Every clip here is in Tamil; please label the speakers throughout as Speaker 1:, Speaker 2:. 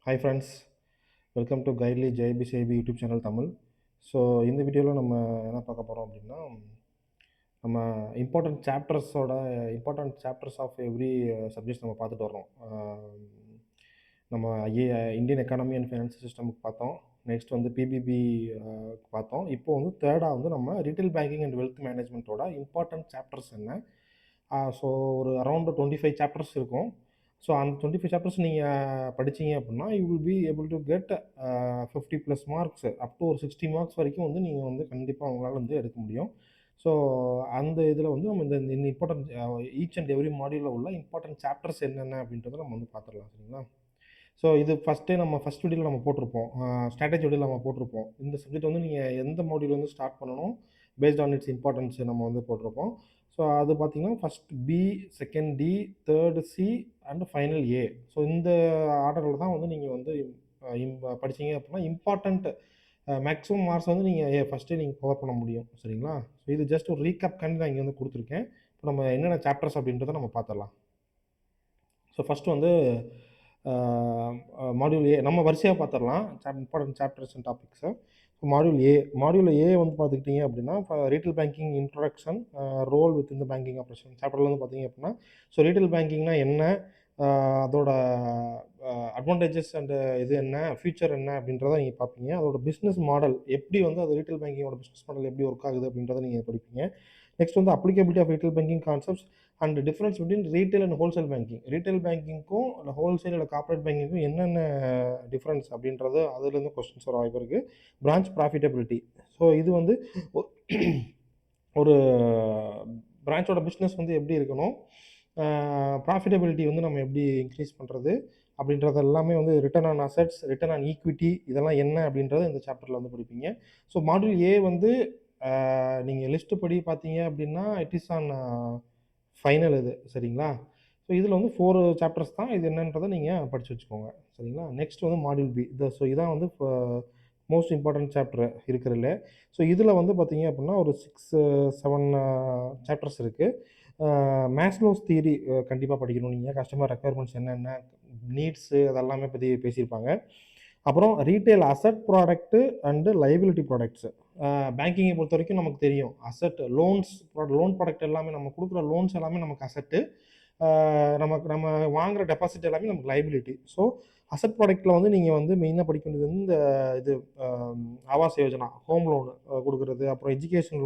Speaker 1: Hi friends, welcome to Guidely ஜேபிசிஐபி யூடியூப் சேனல் தமிழ். ஸோ இந்த வீடியோவில் நம்ம என்ன பார்க்க போகிறோம் அப்படின்னா, நம்ம important chapters of every subjects நம்ம பார்த்துட்டு வரோம். நம்ம இந்தியன் எக்கானமி அண்ட் ஃபைனான்ஸ் சிஸ்டமுக்கு பார்த்தோம். நெக்ஸ்ட் வந்து பிபிபி பார்த்தோம். இப்போ வந்து தேர்டாக வந்து நம்ம ரீட்டைல் பேங்கிங் அண்ட் வெல்த் மேனேஜ்மெண்ட்டோட இம்பார்ட்டன்ட் சாப்டர்ஸ் என்ன. ஸோ ஒரு அரௌண்ட் 25 சாப்டர்ஸ் இருக்கும். ஸோ அந்த 25 சாப்டர்ஸ் நீங்கள் படிச்சீங்க அப்படின்னா you will be able to get 50+ marks up to ஒரு 60 மார்க்ஸ் வரைக்கும் வந்து நீங்கள் வந்து கண்டிப்பாக உங்களால் வந்து எடுக்க முடியும். ஸோ அந்த இதில் வந்து நம்ம இந்த இம்பார்ட்டன்ட் ஈச் அண்ட் எவ்ரி மாடியூலில் உள்ள இம்பார்ட்டன்ட் சாப்டர்ஸ் என்னென்ன அப்படின்றத நம்ம வந்து பார்த்துடலாம். சரிங்களா? ஸோ இது ஃபஸ்ட் வீடியோவில் நம்ம போட்டிருப்போம், ஸ்ட்ராட்டஜி வீடியோவில் நம்ம போட்டிருப்போம். இந்த சப்ஜெக்ட் வந்து நீங்கள் எந்த மாடியூல் வந்து ஸ்டார்ட் பண்ணணும் பேஸ்ட் ஆன் இட்ஸ் இம்பார்ட்டன்ஸ் நம்ம வந்து போட்டிருப்போம். ஸோ அது பார்த்தீங்கன்னா first B, second D, third C and final A. So இந்த ஆர்டரில் தான் வந்து நீங்கள் வந்து படிச்சீங்க அப்படின்னா இம்பார்ட்டண்ட் மேக்ஸிமம் மார்க்ஸ் வந்து நீங்கள் ஃபஸ்ட்டே நீங்கள் கவர் பண்ண முடியும். சரிங்களா? ஸோ இது ஜஸ்ட் ஒரு ரீகேப் கண்டி நான் இங்கே வந்து கொடுத்துருக்கேன். இப்போ நம்ம என்னென்ன சாப்டர்ஸ் அப்படின்றத நம்ம பார்த்துடலாம். ஸோ ஃபஸ்ட்டு வந்து மாடியூல் ஏ நம்ம வரிசையாக பார்த்துடலாம், இம்பார்ட்டன்ட் சாப்டர்ஸ் அண்ட் டாபிக்ஸை. ஸோ மாடியூல் ஏ வந்து பார்த்துக்கிட்டிங்க அப்படின்னா, இப்போ retail banking introduction, role with இந்த பேங்கிங் ஆப்ரேஷன் சாப்டரில் வந்து பார்த்தீங்க அப்படின்னா, ஸோ ரீட்டைல் பேங்கிங்னா என்ன, அதோட அட்வான்டேஜஸ் அண்டு இது என்ன, ஃபியூச்சர் என்ன அப்படின்றத நீங்கள் பார்ப்பீங்க. அதோட பிஸ்னஸ் மாடல் எப்படி வந்து அது ரீட்டைல் பேங்கிங்கோட பிஸ்னஸ் மாடல் எப்படி ஒர்க் ஆகுது அப்படின்றத நீங்கள் படிப்பீங்க. நெக்ஸ்ட் வந்து applicability of retail banking concepts and difference between retail and wholesale banking. Retail பேங்கிங்க்கும் இல்லை ஹோல்சேல் இல்லை கார்பரேட் பேங்கிங்க்கும் என்னென்ன டிஃப்ரென்ஸ் அப்படின்றது அதுலேருந்து கொஸ்டின்ஸ் வர வாய்ப்பு இருக்குது. Branch profitability. ஸோ இது வந்து ஒரு பிரான்ச்சோட பிஸ்னஸ் வந்து எப்படி இருக்கணும், ப்ராஃபிட்டபிலிட்டி வந்து நம்ம எப்படி இன்க்ரீஸ் பண்ணுறது அப்படின்றது எல்லாமே வந்து return on assets, return on equity இதெல்லாம் என்ன அப்படின்றத இந்த சாப்டரில் வந்து படிப்பீங்க. ஸோ மாடியூல் ஏ வந்து நீங்கள் லிஸ்ட்டு படி பார்த்தீங்க அப்படின்னா இட் இஸ் ஆன் ஃபைனல் இது. சரிங்களா? ஸோ இதில் வந்து 4 சாப்டர்ஸ் தான். இது என்னன்றதை நீங்கள் படித்து வச்சுக்கோங்க. சரிங்களா? நெக்ஸ்ட் வந்து மாடியூல் பி. ஸோ இதான் வந்து மோஸ்ட் இம்பார்ட்டன்ட் சாப்டர் இருக்கிறதுல. ஸோ இதில் வந்து பார்த்தீங்க அப்படின்னா ஒரு 6-7 சாப்டர்ஸ் இருக்குது. மேஸ்லோஸ் தியரி கண்டிப்பாக படிக்கணும் நீங்கள். கஸ்டமர் ரெக்குயர்மெண்ட்ஸ் என்னென்ன, நீட்ஸு அதெல்லாமே பற்றி பேசியிருப்பாங்க. அப்புறம் retail asset product and liability products. பேங்கிங்கை பொறுத்த வரைக்கும் நமக்கு தெரியும், அசட் லோன் ப்ராடக்ட் எல்லாமே நம்ம கொடுக்குற லோன்ஸ் எல்லாமே நமக்கு அசட்டு, நம்ம வாங்குகிற டெபாசிட் எல்லாமே நமக்கு லைபிலிட்டி. ஸோ அசட் ப்ராடக்ட்டில் வந்து நீங்கள் வந்து மெயினாக படிக்க வேண்டியது வந்து இந்த இது ஆவாஸ் யோஜனா, ஹோம் லோனு கொடுக்குறது, அப்புறம் எஜுகேஷன்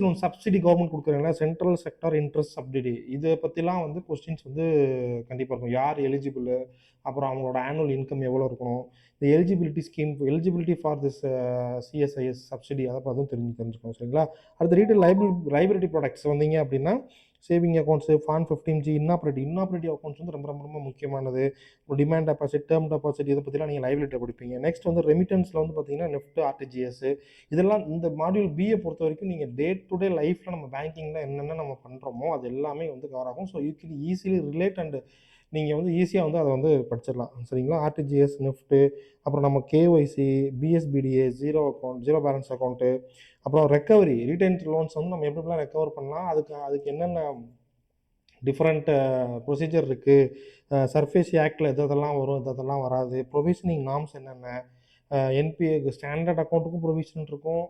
Speaker 1: லோன் சப்சிடி கவர்மெண்ட் கொடுக்குறாங்களா, சென்ட்ரல் செக்டார் இன்ட்ரெஸ்ட் சப்சிடி, இதை பற்றிலாம் வந்து கொஸ்டின்ஸ் வந்து கண்டிப்பாக இருக்கும். யார் எலிஜிபிள், அப்புறம் அவங்களோட ஆனுவல் இன்கம் எவ்வளோ இருக்கணும், இந்த eligibility for this CSIS subsidy அதை பார்த்தும் தெரிஞ்சுக்கணும். சரிங்களா? அடுத்து ரீட்டைல் லைபிலிட்டி ப்ராடக்ட்ஸ் வந்தீங்க அப்படின்னா saving accounts, form 15G, inoperative accounts வந்து ரொம்ப ரொம்ப ரொம்ப முக்கியமானது. டிமாண்ட் டெபாசிட், டேர்ம் டெபாசிட் இதை பற்றிலாம் நீங்கள் லைபிலிட்டி படிப்பீங்க. நெக்ஸ்ட் வந்து ரெமிட்டன்ஸில் வந்து பார்த்தீங்கன்னா நெஃப்ட், ஆர்டிஜிஎஸ் இதெல்லாம் இந்த மாடியூல் பியை பொறுத்த வரைக்கும் நீங்கள் டே டு டே லைஃப்பில் நம்ம பேங்கிங்கில் என்னென்ன நம்ம பண்ணுறோமோ அது எல்லாமே வந்து கவர் ஆகும். So you can easily relate and நீங்கள் வந்து ஈஸியாக வந்து அதை வந்து படிச்சிடலாம். சரிங்களா? ஆர்டிஜிஎஸ், நெஃப்ட்டு, அப்புறம் நம்ம கேஒய்சி, பிஎஸ்பிடிஏ, ஜீரோ பேலன்ஸ் அக்கௌண்ட்டு, அப்புறம் ரெக்கவரி, ரீட்டைன் லோன்ஸ் வந்து நம்ம எப்படிலாம் ரெக்கவர் பண்ணலாம், அதுக்கு என்னென்ன டிஃப்ரெண்ட் ப்ரொசீஜர் இருக்குது, சர்ஃபேசி ஆக்டில் எதெல்லாம் வரும், எதெல்லாம் வராது, ப்ரொவிஷனிங் நார்ம்ஸ் என்னென்ன, என்பிஏ ஸ்டாண்டர்ட் அக்கௌண்ட்டுக்கும் ப்ரொவிஷன் இருக்கும்,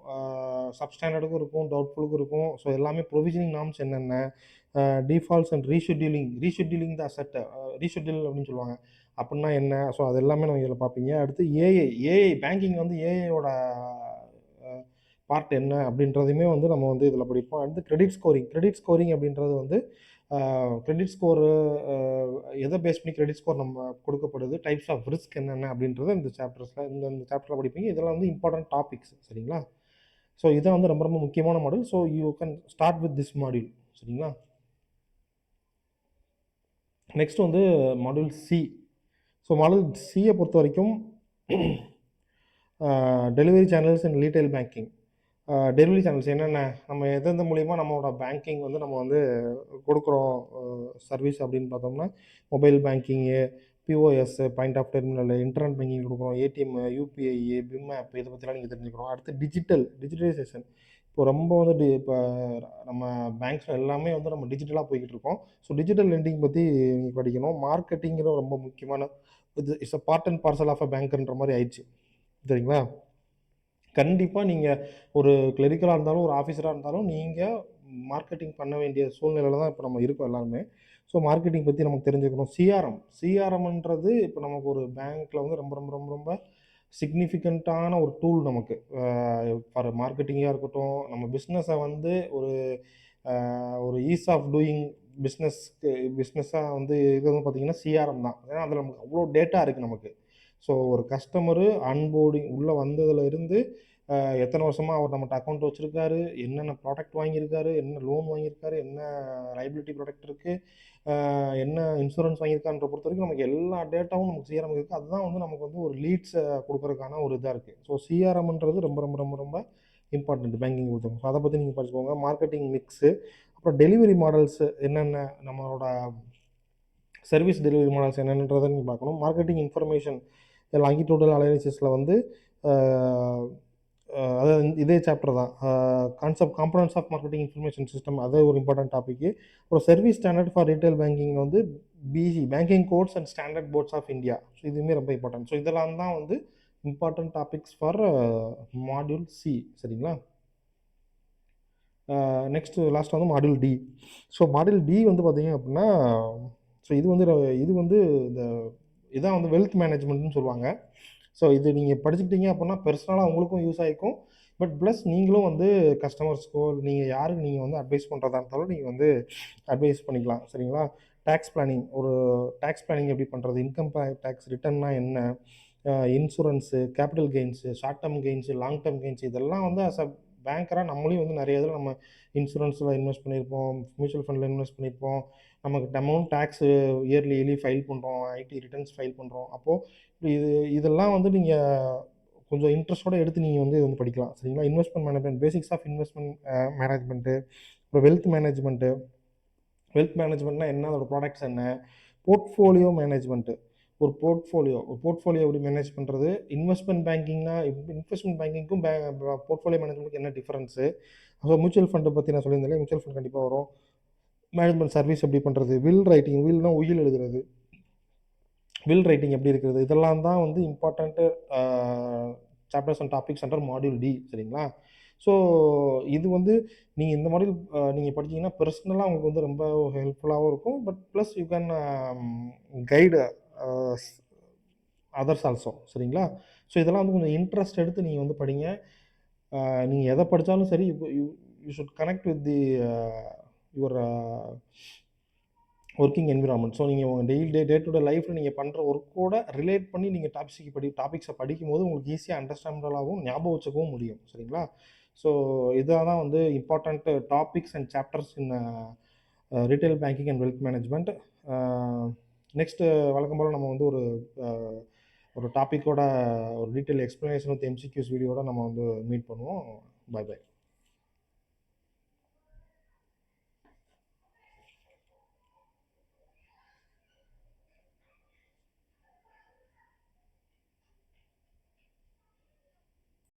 Speaker 1: சப்ஸ்டாண்டர்டுக்கும் இருக்கும், டவுட்ஃபுல்லுக்கும் இருக்கும். ஸோ எல்லாமே ப்ரொவிஷனிங் நார்ம்ஸ் என்னென்ன, defaults and rescheduling the asset, reschedule அப்படின்னு சொல்லுவாங்க, அப்படின்னா என்ன. ஸோ அது எல்லாமே நம்ம இதில் பார்ப்பீங்க. அடுத்து ஏஐ பேங்கிங் வந்து ஏஐயோட பார்ட் என்ன அப்படின்றதையுமே வந்து நம்ம வந்து இதில் படிப்போம். அடுத்து கிரெடிட் ஸ்கோரிங் அப்படின்றது வந்து கிரெடிட் ஸ்கோரு எதை பேஸ் பண்ணி கிரெடிட் ஸ்கோர் நம்ம கொடுக்கப்படுது, டைப்ஸ் ஆஃப் ரிஸ்க் என்னென்ன அப்படின்றத இந்த சாப்டரில் படிப்பீங்க. இதெல்லாம் வந்து இம்பார்ட்டன்ட் டாபிக்ஸ். சரிங்களா? ஸோ இதான் வந்து ரொம்ப ரொம்ப முக்கியமான model. So you can start with this module. சரிங்களா? நெக்ஸ்ட் வந்து மாடியூல் சி. ஸோ மாடியூல் சியை பொறுத்த வரைக்கும் delivery channels and retail banking. Delivery channels என்னென்ன, நம்ம எந்தெந்த மூலிமா நம்மளோட பேங்கிங் வந்து நம்ம வந்து கொடுக்குறோம் சர்வீஸ் அப்படின்னு பார்த்தோம்னா, mobile banking, POS, point of terminal, internet banking கொடுக்குறோம், ஏடிஎம், யூபிஐ, பிம் ஆப் இதை பற்றிலாம் நீங்கள் தெரிஞ்சுக்கணும். அடுத்து டிஜிட்டலைசேஷன். இப்போ ரொம்ப வந்து இப்போ நம்ம பேங்க்ஸில் எல்லாமே வந்து நம்ம டிஜிட்டலாக போய்கிட்டு இருக்கோம். ஸோ டிஜிட்டல் லெண்டிங் பற்றி நீங்கள் படிக்கணும். மார்க்கெட்டிங்கிறது ரொம்ப முக்கியமான இது. It's a part and parcel of a பேங்க்ன்ற மாதிரி ஆயிடுச்சு. சரிங்களா? கண்டிப்பாக நீங்கள் ஒரு கிளரிக்கலாக இருந்தாலும் ஒரு ஆஃபீஸராக இருந்தாலும் நீங்கள் மார்க்கெட்டிங் பண்ண வேண்டிய சூழ்நிலையில் தான் இப்போ நம்ம இருக்கோம் எல்லாருமே. ஸோ மார்க்கெட்டிங் பற்றி நமக்கு தெரிஞ்சுக்கணும். சிஆர்எம்ன்றது இப்போ நமக்கு ஒரு பேங்க்கில் வந்து ரொம்ப ரொம்ப ரொம்ப ரொம்ப சிக்னிஃபிகண்ட்டான ஒரு டூல் நமக்கு. ஃபார் மார்க்கெட்டிங்காக இருக்கட்டும், நம்ம பிஸ்னஸை வந்து ஒரு ஈஸ் ஆஃப் டூயிங் பிஸ்னஸாக வந்து இருக்கிறது பார்த்தீங்கன்னா சிஆர்எம் தான். ஏன்னா அதில் நமக்கு அவ்வளோ டேட்டா இருக்குது நமக்கு. ஸோ ஒரு கஸ்டமரு அன்போர்டிங் உள்ளே வந்ததுல இருந்து எத்தனை வருஷமாக அவர் நம்மகிட்ட அக்கௌண்ட் வச்சுருக்காரு, என்னென்ன ப்ராடக்ட் வாங்கியிருக்காரு, என்ன லோன் வாங்கியிருக்காரு, என்ன லைபிலிட்டி ப்ராடக்ட் இருக்குது, என்ன இன்சூரன்ஸ் வாங்கியிருக்கான்ற பொறுத்த வரைக்கும் நமக்கு எல்லா டேட்டாவும் நமக்கு சிஆர்எம் இருக்குது. அதுதான் வந்து நமக்கு வந்து ஒரு லீட்ஸை கொடுக்குறதுக்கான ஒரு இதாக இருக்குது. ஸோ சிஆர்எம்ன்றது ரொம்ப ரொம்ப ரொம்ப ரொம்ப இம்பார்ட்டண்ட் பேங்கிங் கொடுத்தவங்க. ஸோ அதை பற்றி நீங்கள் படிச்சுக்கோங்க. மார்க்கெட்டிங் மிக்ஸு, அப்புறம் டெலிவரி மாடல்ஸு என்னென்ன, நம்மளோட சர்வீஸ் டெலிவரி மாடல்ஸ் என்னென்னன்றதை நீங்கள் பார்க்கணும். மார்க்கெட்டிங் இன்ஃபர்மேஷன் லாங்கிடியூடல் அனாலிசிஸில் வந்து அதாவது இதே சாப்டர் தான். Components of marketing information system, அது ஒரு இம்பார்ட்டன்ட் டாபிக். அப்புறம் service standard for retail banking வந்து BC banking codes and standard boards of India. So இதுவுமே ரொம்ப இம்பார்ட்டன்ட். ஸோ இதெல்லாம் தான் வந்து important topics for module C. சரிங்களா? நெக்ஸ்ட் லாஸ்ட் வந்து module D. So module D வந்து பார்த்தீங்க அப்படின்னா, ஸோ இது வந்து இந்த இதான் வந்து வெல்த் மேனேஜ்மெண்ட்னு சொல்லுவாங்க. ஸோ இது நீங்கள் படிச்சுக்கிட்டீங்க அப்படின்னா பர்சனலாக உங்களுக்கும் யூஸ் ஆகிக்கும். பட் ப்ளஸ் நீங்களும் வந்து கஸ்டமர்ஸ்க்கோ நீங்கள் யாருக்கு நீங்கள் வந்து அட்வைஸ் பண்ணுறதா இருந்தாலும் நீங்கள் வந்து அட்வைஸ் பண்ணிக்கலாம். சரிங்களா? டேக்ஸ் பிளானிங் எப்படி பண்ணுறது, இன்கம் டேக்ஸ் ரிட்டர்ன்னா என்ன, insurance, capital gains, short term gains, long term gains, இதெல்லாம் வந்து அஸ் அ பேங்கராக நம்மளையும் வந்து நிறைய இதில் நம்ம இன்சூரன்ஸில் இன்வெஸ்ட் பண்ணியிருப்போம், மியூச்சுவல் ஃபண்டில் இன்வெஸ்ட் பண்ணியிருப்போம், நமக்கு நம்மளும் டேக்ஸு இயர்லி ஃபைல் பண்ணுறோம், ஐடி ரிட்டர்ன்ஸ் ஃபைல் பண்ணுறோம். அப்போது இதெல்லாம் வந்து நீங்கள் கொஞ்சம் இன்ட்ரெஸ்ட்டோடு எடுத்து நீங்கள் வந்து இது வந்து படிக்கலாம். சரிங்களா? Investment management, basics of investment management, அப்புறம் வெல்த் மேனேஜ்மெண்ட்னா என்ன, அதோட ப்ராடக்ட்ஸ் என்ன, போர்ட்ஃபோலியோ மேனேஜ்மெண்ட்டு, ஒரு போர்ட்ஃபோலியோ எப்படி மேனேஜ் பண்ணுறது, இன்வெஸ்ட்மெண்ட் பேங்கிங்க்கும் போர்ட்ஃபோலியோ மேனேஜ்மெண்ட்டுக்கு என்ன டிஃபரன்ஸு. ஸோ மியூச்சுவல் ஃபண்டை பற்றி நான் சொல்லியிருந்தேன். மியூச்சுவல் ஃபண்ட் கண்டிப்பாக வரும். மேனேஜ்மெண்ட் சர்வீஸ் எப்படி பண்ணுறது, வில்னா உயில் எழுதுறது, வில் ரைட்டிங் எப்படி இருக்கிறது, இதெல்லாம் தான் வந்து important chapters and topics under module D. சரிங்களா? ஸோ இது வந்து நீங்கள் இந்த மாடியூல் நீங்கள் படிச்சீங்கன்னா பர்சனலாக உங்களுக்கு வந்து ரொம்ப ஹெல்ப்ஃபுல்லாகவும் இருக்கும். But plus you can guide others also. சரிங்களா? ஸோ இதெல்லாம் வந்து கொஞ்சம் இன்ட்ரெஸ்ட் எடுத்து நீங்கள் வந்து படிங்க. நீங்கள் எதை படித்தாலும் சரி, you you should connect with the your working environment. So நீங்கள் உங்கள் டே டு டே லைஃப்பில் நீங்கள் பண்ணுற ஒர்க்கோட ரிலேட் பண்ணி நீங்கள் டாபிக்ஸை படிக்கும்போது உங்களுக்கு ஈஸியாக அண்டர்ஸ்டாண்டபிளாகவும் ஞாபகம் வச்சுக்கவும் முடியும். சரிங்களா? ஸோ இதாக தான் வந்து important topics and chapters in retail banking and wealth management. Next வழக்கம் போல் நம்ம வந்து ஒரு டாப்பிக்கோட ஒரு டீட்டெயில் எக்ஸ்ப்ளனேஷன் வித் எம்சிக்யூஸ் வீடியோட நம்ம வந்து மீட் பண்ணுவோம். Bye by.